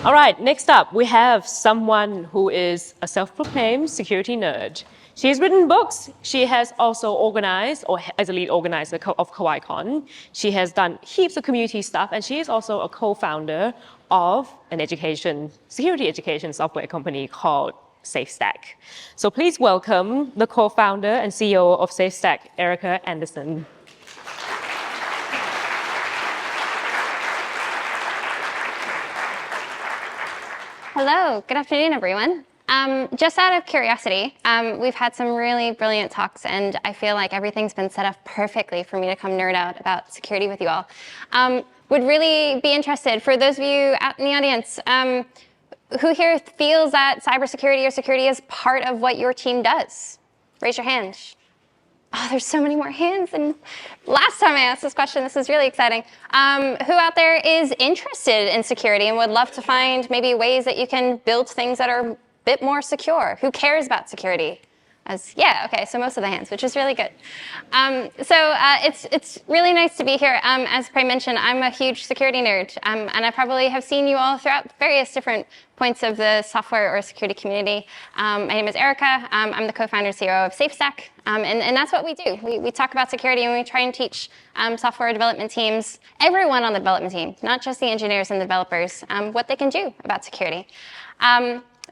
All right, next up, we have someone who is a self-proclaimed security nerd. She has written books. She has also organized, or as a lead organizer of KawaiiCon. She has done heaps of community stuff, and she is also a co-founder of an security education software company called SafeStack. So please welcome the co-founder and CEO of SafeStack, Erica Anderson. Hello, good afternoon, everyone. Just out of curiosity, we've had some really brilliant talks, and I feel like everything's been set up perfectly for me to come nerd out about security with you all. Would really be interested, for those of you out in the audience, who here feels that cybersecurity or security is part of what your team does? Raise your hand. Oh, there's so many more hands than last time I asked this question. This is really exciting. Who out there is interested in security and would love to find maybe ways that you can build things that are a bit more secure? Who cares about security? Okay, so most of the hands, which is really good. It's really nice to be here. As Prae mentioned, I'm a huge security nerd, and I probably have seen you all throughout various different points of the software or security community. My name is Erica. I'm the co-founder and CEO of SafeStack, and that's what we do. We talk about security, and we try and teach software development teams, everyone on the development team, not just the engineers and the developers, what they can do about security.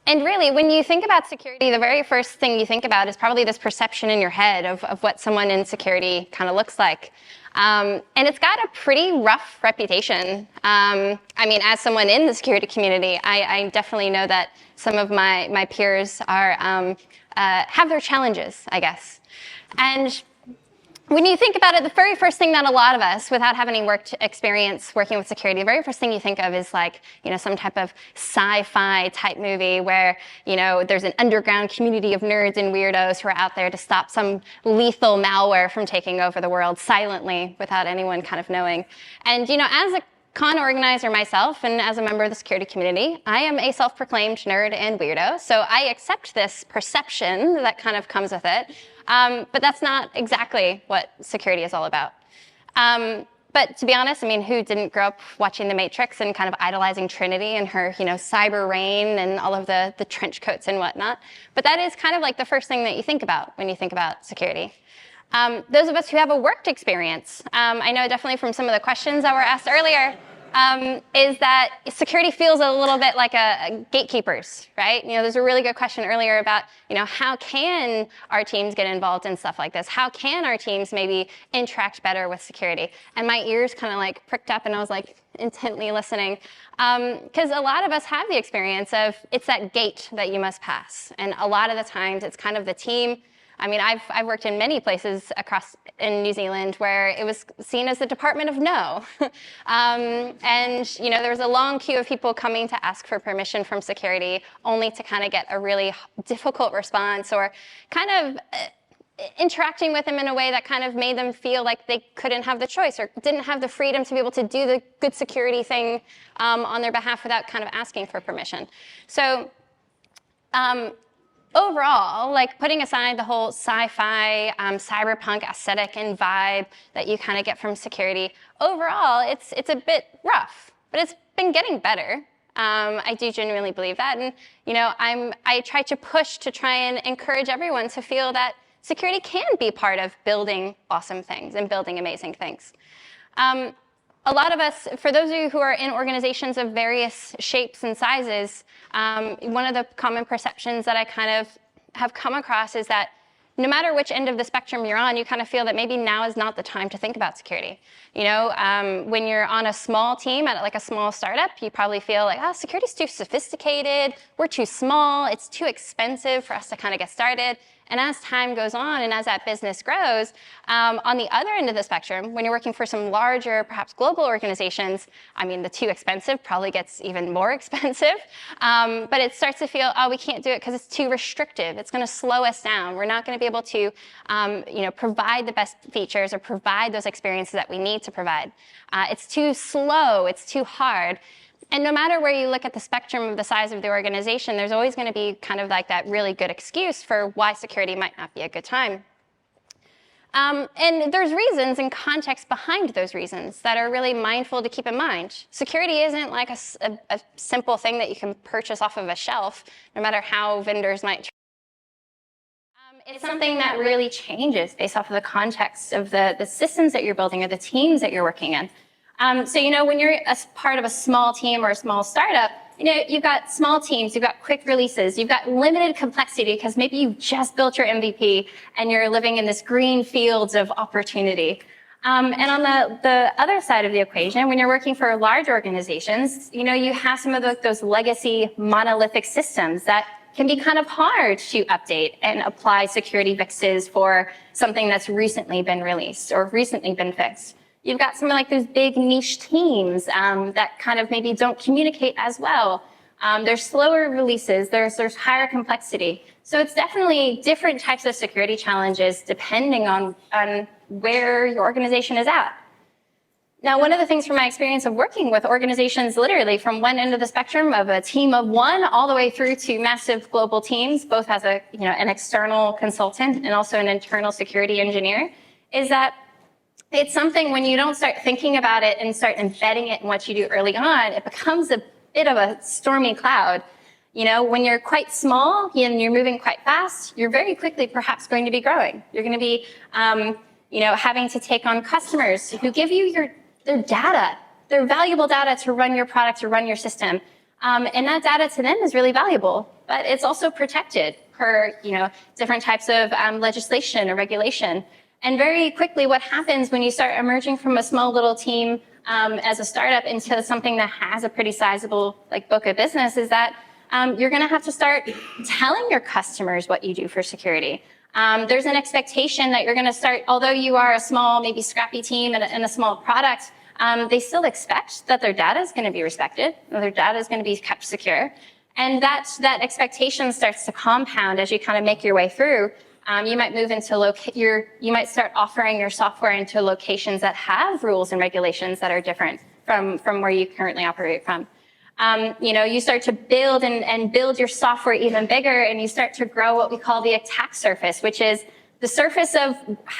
And really, when you think about security, the very first thing you think about is probably this perception in your head of what someone in security kind of looks like. And it's got a pretty rough reputation. As someone in the security community, I definitely know that some of my peers have their challenges, I guess. And when you think about it, the very first thing that a lot of us, without having any experience working with security, the very first thing you think of is some type of sci-fi type movie where, there's an underground community of nerds and weirdos who are out there to stop some lethal malware from taking over the world silently without anyone kind of knowing. And, as a con organizer myself and as a member of the security community, I am a self-proclaimed nerd and weirdo. So I accept this perception that kind of comes with it. But that's not exactly what security is all about. But to be honest, who didn't grow up watching The Matrix and kind of idolizing Trinity and her, cyber rain and all of the trench coats and whatnot? But that is kind of like the first thing that you think about when you think about security. Those of us who have a worked experience, I know definitely from some of the questions that were asked earlier, is that security feels a little bit like a gatekeepers, right? There's a really good question earlier about, how can our teams get involved in stuff like this? How can our teams maybe interact better with security? And my ears kind of pricked up and I was intently listening. Because a lot of us have the experience of it's that gate that you must pass. And a lot of the times it's kind of the team. I've worked in many places in New Zealand where it was seen as the Department of No. There was a long queue of people coming to ask for permission from security, only to kind of get a really difficult response or kind of interacting with them in a way that kind of made them feel like they couldn't have the choice or didn't have the freedom to be able to do the good security thing on their behalf without kind of asking for permission. So, overall, putting aside the whole sci-fi, cyberpunk aesthetic and vibe that you kind of get from security, overall, it's a bit rough, but it's been getting better. I do genuinely believe that. And, I try to push to try and encourage everyone to feel that security can be part of building awesome things and building amazing things. A lot of us, for those of you who are in organizations of various shapes and sizes, one of the common perceptions that I kind of have come across is that no matter which end of the spectrum you're on, you kind of feel that maybe now is not the time to think about security. When you're on a small team at a small startup, you probably feel security's too sophisticated, we're too small, it's too expensive for us to kind of get started. And as time goes on and as that business grows, on the other end of the spectrum, when you're working for some larger, perhaps global organizations, the too expensive probably gets even more expensive. But it starts to feel, we can't do it because it's too restrictive. It's going to slow us down. We're not going to be able to, provide the best features or provide those experiences that we need to provide. It's too slow. It's too hard. And no matter where you look at the spectrum of the size of the organization, there's always going to be kind of that really good excuse for why security might not be a good time. And there's reasons and context behind those reasons that are really mindful to keep in mind. Security isn't like a simple thing that you can purchase off of a shelf, no matter how vendors might. It's something that really changes based off of the context of the systems that you're building or the teams that you're working in. So, when you're a part of a small team or a small startup, you've got small teams, you've got quick releases, you've got limited complexity because maybe you just built your MVP and you're living in this green fields of opportunity. And on the other side of the equation, when you're working for large organizations, you have some of those legacy monolithic systems that can be kind of hard to update and apply security fixes for something that's recently been released or recently been fixed. You've got some like those big niche teams that kind of maybe don't communicate as well. There's slower releases, there's higher complexity. So it's definitely different types of security challenges depending on where your organization is at. Now, one of the things from my experience of working with organizations literally from one end of the spectrum of a team of one all the way through to massive global teams, both as an external consultant and also an internal security engineer, is that it's something when you don't start thinking about it and start embedding it in what you do early on, it becomes a bit of a stormy cloud. When you're quite small and you're moving quite fast, you're very quickly perhaps going to be growing. You're going to be, having to take on customers who give you their data, their valuable data to run your product or run your system. And that data to them is really valuable, but it's also protected per, different types of legislation or regulation. And very quickly, what happens when you start emerging from a small little team as a startup into something that has a pretty sizable book of business is that you're going to have to start telling your customers what you do for security. There's an expectation that you're going to start, although you are a small, maybe scrappy team and a small product, they still expect that their data is going to be respected, or their data is going to be kept secure. And that expectation starts to compound as you kind of make your way through. You might move into you might start offering your software into locations that have rules and regulations that are different from where you currently operate from. You start to build and build your software even bigger, and you start to grow what we call the attack surface, which is the surface of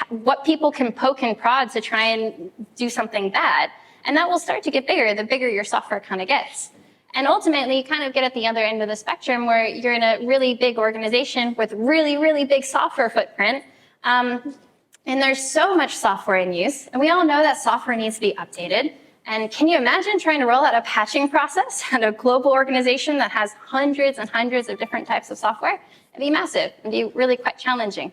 what people can poke and prod to try and do something bad. And that will start to get bigger the bigger your software kind of gets. And ultimately, you kind of get at the other end of the spectrum where you're in a really big organization with really, really big software footprint. And there's so much software in use. And we all know that software needs to be updated. And can you imagine trying to roll out a patching process at a global organization that has hundreds and hundreds of different types of software? It'd be massive. It'd be really quite challenging.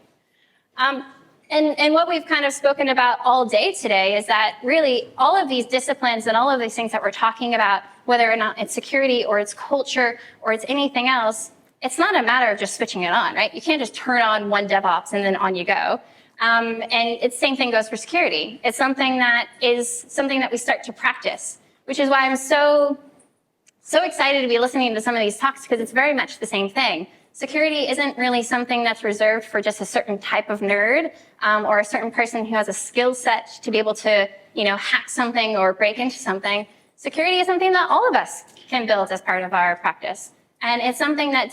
And what we've kind of spoken about all day today is that really all of these disciplines and all of these things that we're talking about, whether or not it's security or it's culture or it's anything else, it's not a matter of just switching it on, right? You can't just turn on one DevOps and then on you go. And the same thing goes for security. It's something that we start to practice, which is why I'm so excited to be listening to some of these talks, because it's very much the same thing. Security isn't really something that's reserved for just a certain type of nerd or a certain person who has a skill set to be able to, hack something or break into something. Security is something that all of us can build as part of our practice. And it's something that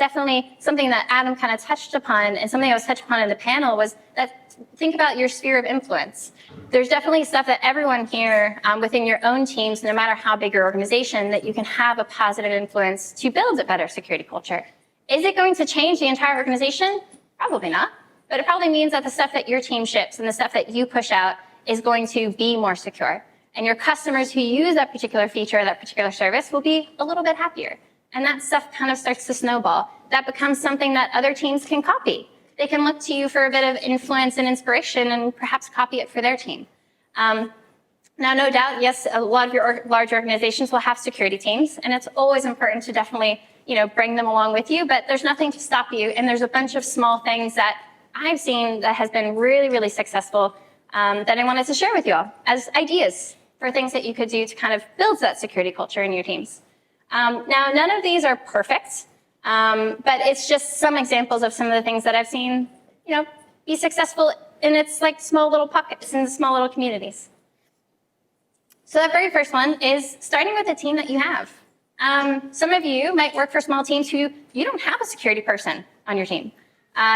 Adam kind of touched upon, and something that was touched upon in the panel was that think about your sphere of influence. There's definitely stuff that everyone here within your own teams, no matter how big your organization, that you can have a positive influence to build a better security culture. Is it going to change the entire organization? Probably not. But it probably means that the stuff that your team ships and the stuff that you push out is going to be more secure. And your customers who use that particular feature, that particular service, will be a little bit happier. And that stuff kind of starts to snowball. That becomes something that other teams can copy. They can look to you for a bit of influence and inspiration and perhaps copy it for their team. Now, no doubt, yes, a lot of your large organizations will have security teams, and it's always important to definitely bring them along with you, but there's nothing to stop you. And there's a bunch of small things that I've seen that has been really, really successful that I wanted to share with you all as ideas for things that you could do to kind of build that security culture in your teams. Now, none of these are perfect, but it's just some examples of some of the things that I've seen, be successful in its small little pockets and small little communities. So that very first one is starting with a team that you have. Some of you might work for small teams who you don't have a security person on your team.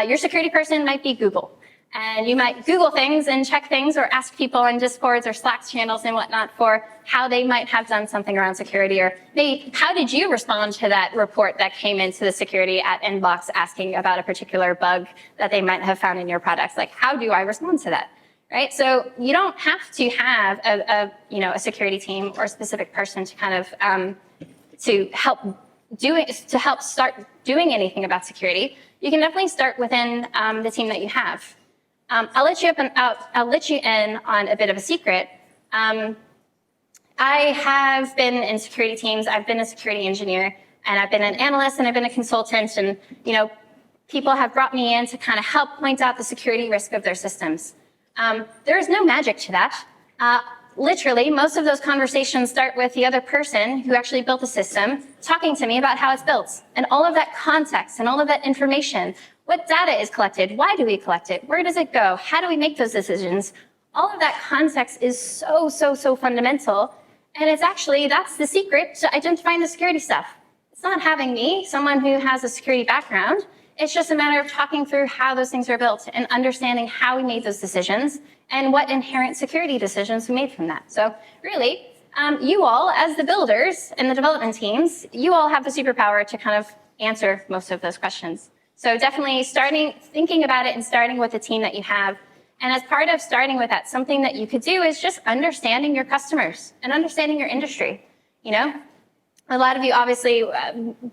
Your security person might be Google. And you might Google things and check things or ask people on Discords or Slack channels and whatnot for how they might have done something around security, or maybe how did you respond to that report that came into the security at inbox asking about a particular bug that they might have found in your products? Like, how do I respond to that? Right? So you don't have to have a security team or a specific person to kind of to help start doing anything about security. You can definitely start within the team that you have. I'll let you in on a bit of a secret. I have been in security teams. I've been a security engineer, and I've been an analyst, and I've been a consultant, and people have brought me in to kind of help point out the security risk of their systems. There is no magic to that. Literally, most of those conversations start with the other person who actually built the system talking to me about how it's built, and all of that context and all of that information. What data is collected? Why do we collect it? Where does it go? How do we make those decisions? All of that context is so fundamental. And that's the secret to identifying the security stuff. It's not having me, someone who has a security background. It's just a matter of talking through how those things are built and understanding how we made those decisions and what inherent security decisions we made from that. So really, you all, as the builders and the development teams, you all have the superpower to kind of answer most of those questions. So definitely thinking about it and starting with the team that you have. And as part of starting with that, something that you could do is just understanding your customers and understanding your industry. A lot of you obviously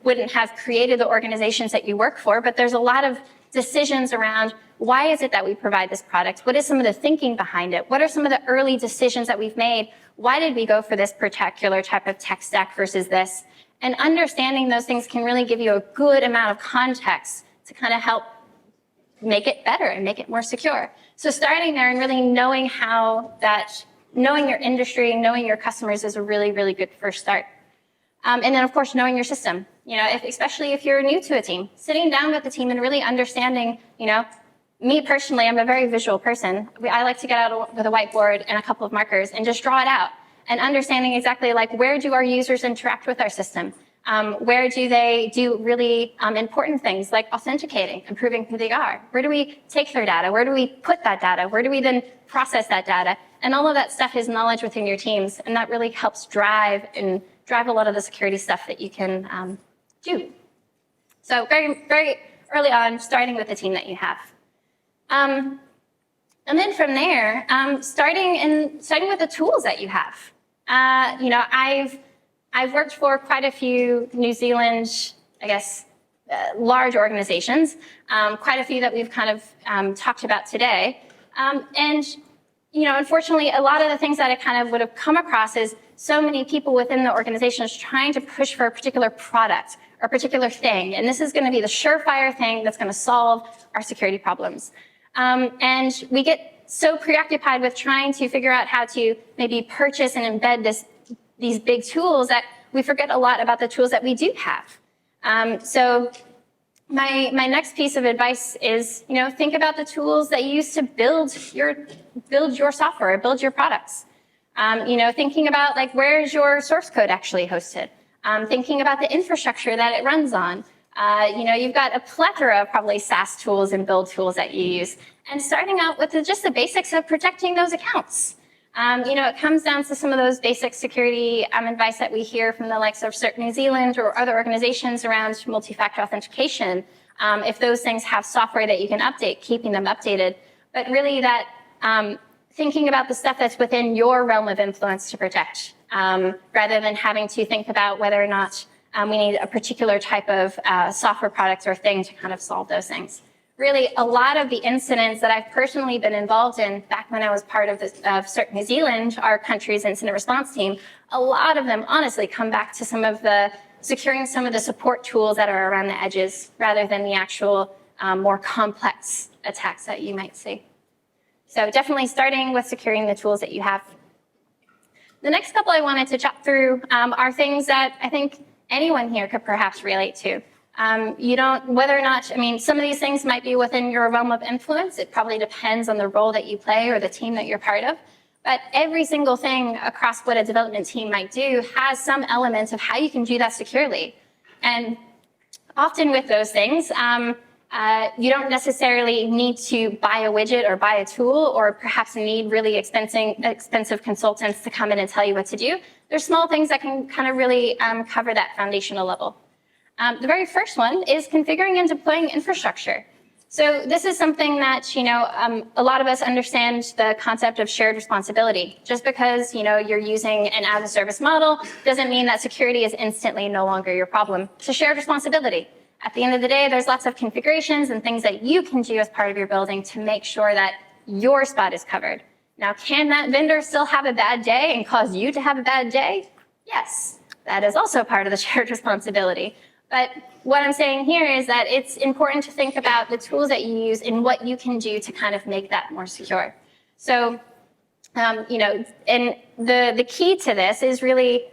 wouldn't have created the organizations that you work for, but there's a lot of decisions around why is it that we provide this product? What is some of the thinking behind it? What are some of the early decisions that we've made? Why did we go for this particular type of tech stack versus this? And understanding those things can really give you a good amount of context to kind of help make it better and make it more secure. So starting there and really knowing knowing your industry, knowing your customers is a really, really good first start. And then, of course, knowing your system, especially if you're new to a team, sitting down with the team and really understanding, me personally, I'm a very visual person. I like to get out with a whiteboard and a couple of markers and just draw it out and understanding exactly where do our users interact with our system? Where do they do really important things like authenticating and proving who they are? Where do we take their data? Where do we put that data? Where do we then process that data? And all of that stuff is knowledge within your teams, and that really helps drive a lot of the security stuff that you can do. So very, very early on, starting with the team that you have. And then from there, starting with the tools that you have. I've worked for quite a few New Zealand, large organizations, quite a few that we've kind of talked about today. And unfortunately, a lot of the things that I kind of would have come across is so many people within the organizations trying to push for a particular product or a particular thing. And this is going to be the surefire thing that's going to solve our security problems. And we get so preoccupied with trying to figure out how to maybe purchase and embed these big tools that we forget a lot about the tools that we do have. So my next piece of advice is, think about the tools that you use to build your software, build your products. Thinking about where's your source code actually hosted? Thinking about the infrastructure that it runs on. You've got a plethora of probably SaaS tools and build tools that you use, and starting out with just the basics of protecting those accounts. It comes down to some of those basic security advice that we hear from the likes of CERT New Zealand or other organizations around multi-factor authentication. If those things have software that you can update, keeping them updated, but really that thinking about the stuff that's within your realm of influence to protect, rather than having to think about whether or not we need a particular type of software product or thing to kind of solve those things. Really, a lot of the incidents that I've personally been involved in back when I was part of CERT New Zealand, our country's incident response team, a lot of them honestly come back to securing some of the support tools that are around the edges rather than the actual more complex attacks that you might see. So definitely starting with securing the tools that you have. The next couple I wanted to chat through are things that I think anyone here could perhaps relate to. Whether or not, some of these things might be within your realm of influence. It probably depends on the role that you play or the team that you're part of. But every single thing across what a development team might do has some element of how you can do that securely. And often with those things, You don't necessarily need to buy a widget or buy a tool, or perhaps need really expensive consultants to come in and tell you what to do. There's small things that can kind of really cover that foundational level. The very first one is configuring and deploying infrastructure. So this is something that, a lot of us understand the concept of shared responsibility. Just because, you're using an as-a-service model doesn't mean that security is instantly no longer your problem. It's a shared responsibility. At the end of the day, there's lots of configurations and things that you can do as part of your building to make sure that your spot is covered. Now, can that vendor still have a bad day and cause you to have a bad day? Yes, that is also part of the shared responsibility. But what I'm saying here is that it's important to think about the tools that you use and what you can do to kind of make that more secure. So, and the key to this is really,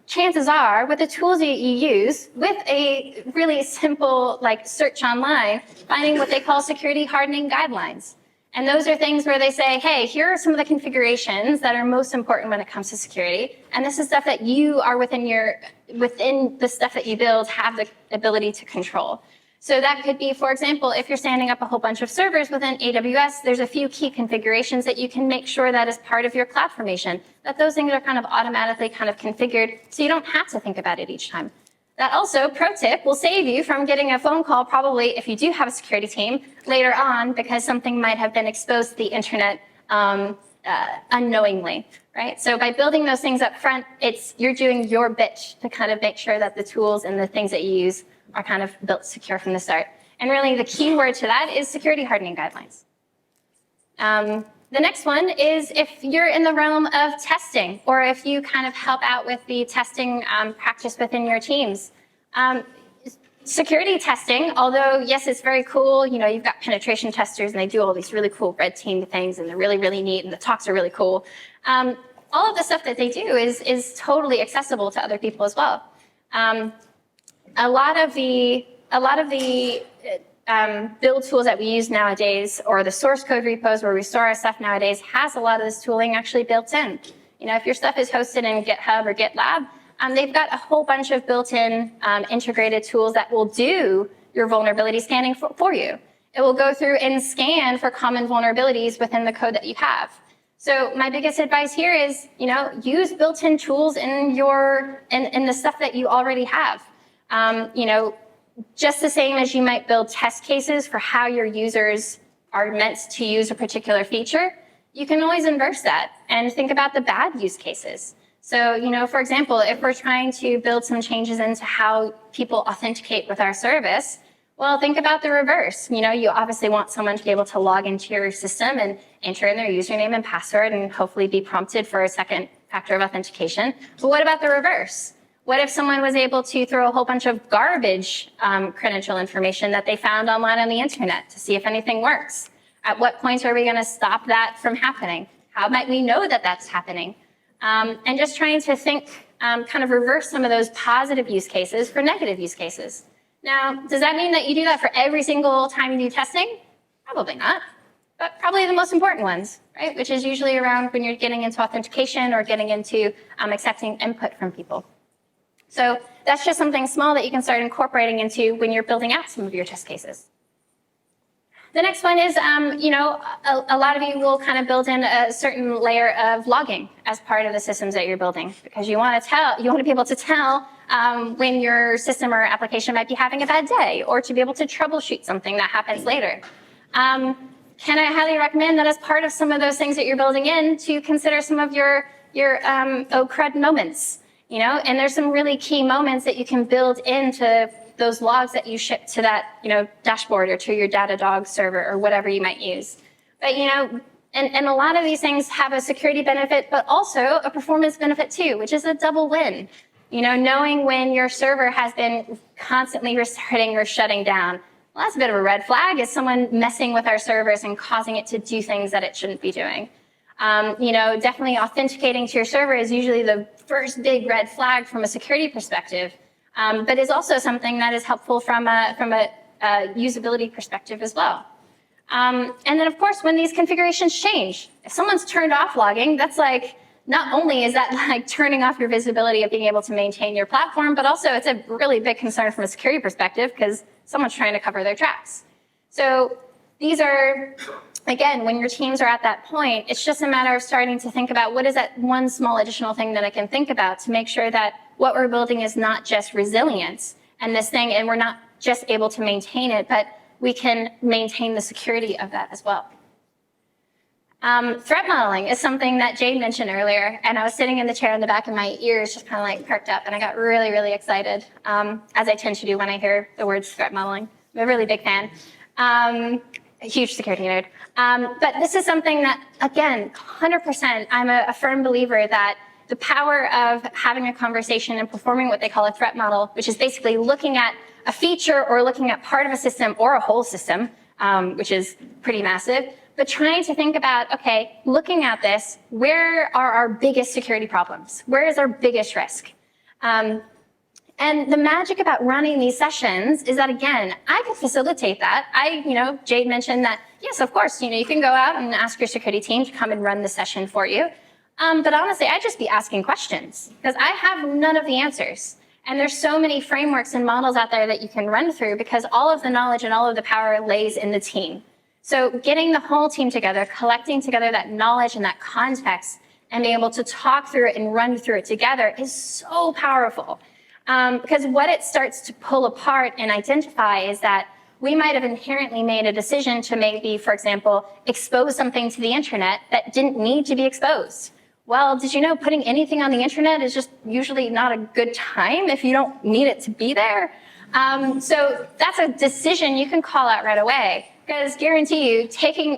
chances are, with the tools that you use, with a really simple search online, finding what they call security hardening guidelines. And those are things where they say, hey, here are some of the configurations that are most important when it comes to security. And this is stuff that you are within the stuff that you build, have the ability to control. So that could be, for example, if you're standing up a whole bunch of servers within AWS, there's a few key configurations that you can make sure that as part of your cloud formation, that those things are kind of automatically kind of configured so you don't have to think about it each time. That also, pro tip, will save you from getting a phone call, probably if you do have a security team, later on, because something might have been exposed to the internet unknowingly, right? So by building those things up front, you're doing your bit to kind of make sure that the tools and the things that you use are kind of built secure from the start. And really the key word to that is security hardening guidelines. The next one is if you're in the realm of testing, or if you kind of help out with the testing practice within your teams. Security testing, although yes, it's very cool, you've got penetration testers and they do all these really cool red team things and they're really, really neat and the talks are really cool. All of the stuff that they do is totally accessible to other people as well. A lot of the build tools that we use nowadays, or the source code repos where we store our stuff nowadays, has a lot of this tooling actually built in. If your stuff is hosted in GitHub or GitLab, they've got a whole bunch of built-in integrated tools that will do your vulnerability scanning for you. It will go through and scan for common vulnerabilities within the code that you have. So my biggest advice here is, use built-in tools in the stuff that you already have. Just the same as you might build test cases for how your users are meant to use a particular feature, you can always inverse that and think about the bad use cases. So, for example, if we're trying to build some changes into how people authenticate with our service, well, think about the reverse. You obviously want someone to be able to log into your system and enter in their username and password and hopefully be prompted for a second factor of authentication. But what about the reverse? What if someone was able to throw a whole bunch of garbage credential information that they found online on the internet to see if anything works? At what point are we going to stop that from happening? How might we know that that's happening? And just trying to think, kind of reverse some of those positive use cases for negative use cases. Now, does that mean that you do that for every single time you do testing? Probably not, but probably the most important ones, right? Which is usually around when you're getting into authentication or getting into accepting input from people. So that's just something small that you can start incorporating into when you're building out some of your test cases. The next one is, a lot of you will kind of build in a certain layer of logging as part of the systems that you're building, because you want to be able to tell when your system or application might be having a bad day, or to be able to troubleshoot something that happens later. Can I highly recommend that as part of some of those things that you're building in, to consider some of your crud moments. And there's some really key moments that you can build into those logs that you ship to that, dashboard or to your Datadog server or whatever you might use. But, and a lot of these things have a security benefit, but also a performance benefit too, which is a double win. Knowing when your server has been constantly restarting or shutting down, well, that's a bit of a red flag. Is someone messing with our servers and causing it to do things that it shouldn't be doing? Definitely authenticating to your server is usually the first big red flag from a security perspective, but is also something that is helpful from a usability perspective as well. And then, of course, when these configurations change, if someone's turned off logging, that's like not only is that like turning off your visibility of being able to maintain your platform, but also it's a really big concern from a security perspective because someone's trying to cover their tracks. So these are, again, when your teams are at that point, it's just a matter of starting to think about what is that one small additional thing that I can think about to make sure that what we're building is not just resilience and this thing, and we're not just able to maintain it, but we can maintain the security of that as well. Threat modeling is something that Jade mentioned earlier, and I was sitting in the chair in the back of my ears just kind of like perked up, and I got really, really excited, as I tend to do when I hear the words threat modeling. I'm a really big fan. A huge security nerd. But this is something that, again, 100%, I'm a firm believer that the power of having a conversation and performing what they call a threat model, which is basically looking at a feature or looking at part of a system or a whole system, which is pretty massive, but trying to think about, okay, looking at this, where are our biggest security problems? Where is our biggest risk? And the magic about running these sessions is that, again, I can facilitate that. Jade mentioned that, yes, of course, you can go out and ask your security team to come and run the session for you. But honestly, I'd just be asking questions because I have none of the answers. And there's so many frameworks and models out there that you can run through because all of the knowledge and all of the power lays in the team. So getting the whole team together, collecting together that knowledge and that context and being able to talk through it and run through it together is so powerful. Because what it starts to pull apart and identify is that we might have inherently made a decision to maybe, for example, expose something to the internet that didn't need to be exposed. Well, did you know putting anything on the internet is just usually not a good time if you don't need it to be there? So that's a decision you can call out right away. Because guarantee you,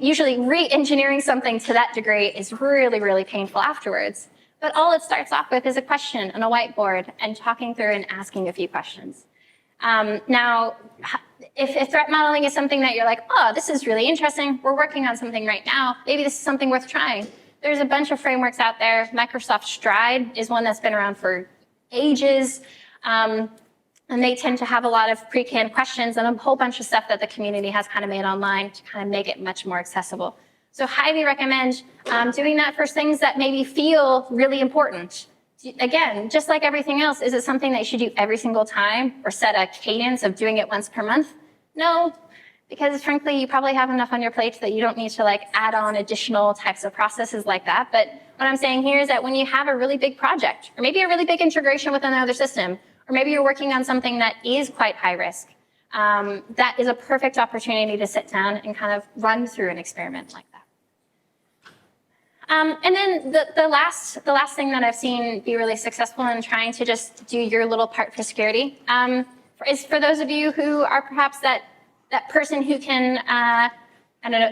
usually re-engineering something to that degree is really, really painful afterwards. But all it starts off with is a question on a whiteboard and talking through and asking a few questions. Now, if threat modeling is something that you're like, oh, this is really interesting, we're working on something right now, maybe this is something worth trying. There's a bunch of frameworks out there. Microsoft Stride is one that's been around for ages. And they tend to have a lot of pre-canned questions and a whole bunch of stuff that the community has kind of made online to kind of make it much more accessible. So highly recommend doing that for things that maybe feel really important. Again, just like everything else, is it something that you should do every single time or set a cadence of doing it once per month? No, because frankly, you probably have enough on your plate that you don't need to like add on additional types of processes like that. But what I'm saying here is that when you have a really big project or maybe a really big integration with another system, or maybe you're working on something that is quite high risk, that is a perfect opportunity to sit down and kind of run through an experiment like that. And then the last thing that I've seen be really successful in trying to just do your little part for security is for those of you who are perhaps that person who can,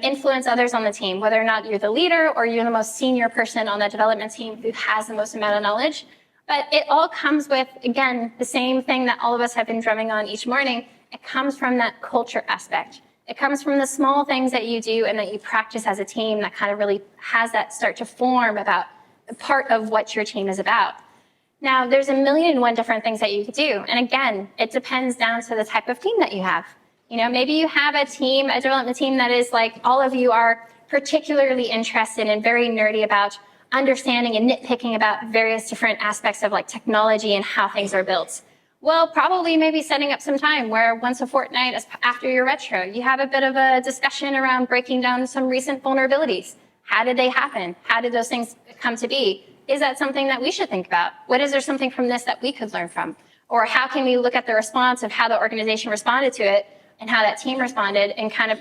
influence others on the team, whether or not you're the leader or you're the most senior person on the development team who has the most amount of knowledge. But it all comes with, again, the same thing that all of us have been drumming on each morning. It comes from that culture aspect. It comes from the small things that you do and that you practice as a team that kind of really has that start to form about part of what your team is about. Now, there's 1,000,001 different things that you could do. And again, it depends down to the type of team that you have. Maybe you have a development team that is like all of you are particularly interested and very nerdy about understanding and nitpicking about various different aspects of like technology and how things are built. Well, probably maybe setting up some time where once a fortnight after your retro, you have a bit of a discussion around breaking down some recent vulnerabilities. How did they happen? How did those things come to be? Is that something that we should think about? What is there something from this that we could learn from? Or how can we look at the response of how the organization responded to it and how that team responded and kind of,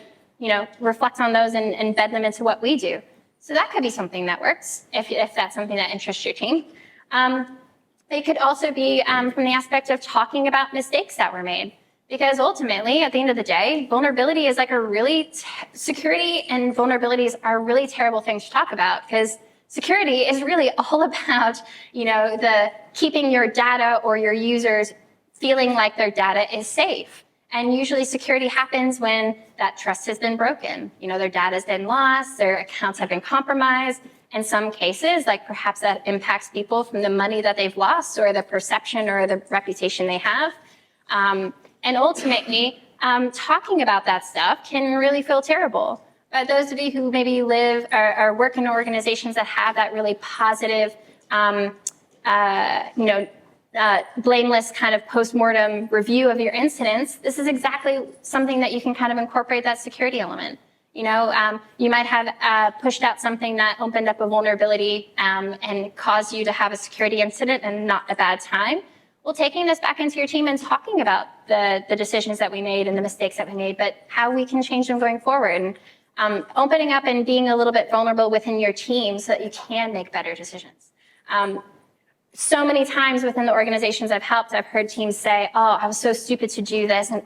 reflect on those and embed them into what we do? So that could be something that works if that's something that interests your team. It could also be from the aspect of talking about mistakes that were made. Because ultimately, at the end of the day, vulnerability is like security and vulnerabilities are really terrible things to talk about because security is really all about, the keeping your data or your users feeling like their data is safe. And usually security happens when that trust has been broken. Their data has been lost, their accounts have been compromised. In some cases, like perhaps that impacts people from the money that they've lost or the perception or the reputation they have. And ultimately, talking about that stuff can really feel terrible. But those of you who maybe live or work in organizations that have that really positive blameless kind of post-mortem review of your incidents, this is exactly something that you can kind of incorporate that security element. You might have pushed out something that opened up a vulnerability and caused you to have a security incident and not a bad time. Well, taking this back into your team and talking about the decisions that we made and the mistakes that we made, but how we can change them going forward. And opening up and being a little bit vulnerable within your team so that you can make better decisions. So many times within the organizations I've helped, I've heard teams say, oh, I was so stupid to do this, and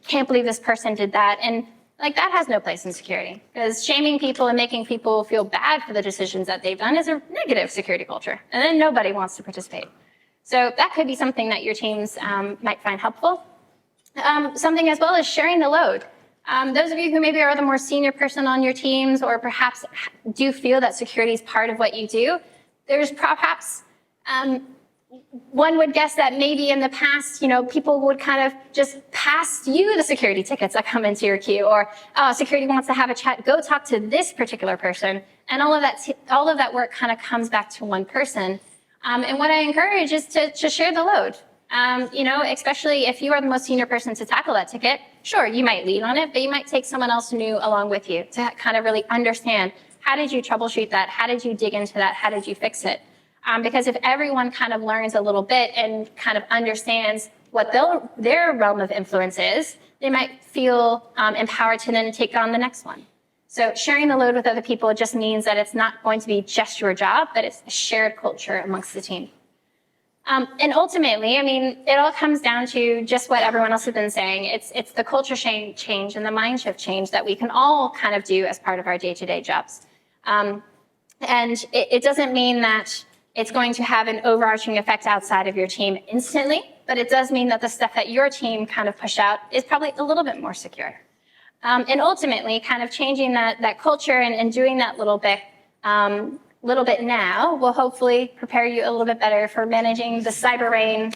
can't believe this person did that. And like, that has no place in security, because shaming people and making people feel bad for the decisions that they've done is a negative security culture, and then nobody wants to participate. So that could be something that your teams might find helpful. Something as well as sharing the load. Those of you who maybe are the more senior person on your teams, or perhaps do feel that security is part of what you do, there's perhaps one would guess that maybe in the past, people would kind of just pass you the security tickets that come into your queue, or security wants to have a chat, go talk to this particular person, and all of that work kind of comes back to one person. And what I encourage is to share the load. Especially if you are the most senior person to tackle that ticket, sure, you might lead on it, but you might take someone else new along with you to kind of really understand, how did you troubleshoot that? How did you dig into that? How did you fix it? Because if everyone kind of learns a little bit and kind of understands what their realm of influence is, they might feel empowered to then take on the next one. So sharing the load with other people just means that it's not going to be just your job, but it's a shared culture amongst the team. And ultimately, it all comes down to just what everyone else has been saying. It's the culture change and the mind shift change that we can all kind of do as part of our day-to-day jobs. And it doesn't mean that it's going to have an overarching effect outside of your team instantly, but it does mean that the stuff that your team kind of push out is probably a little bit more secure. And ultimately, kind of changing that culture and doing that little bit now will hopefully prepare you a little bit better for managing the cyber rain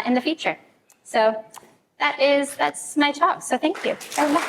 in the future. So that's my talk. So thank you very much.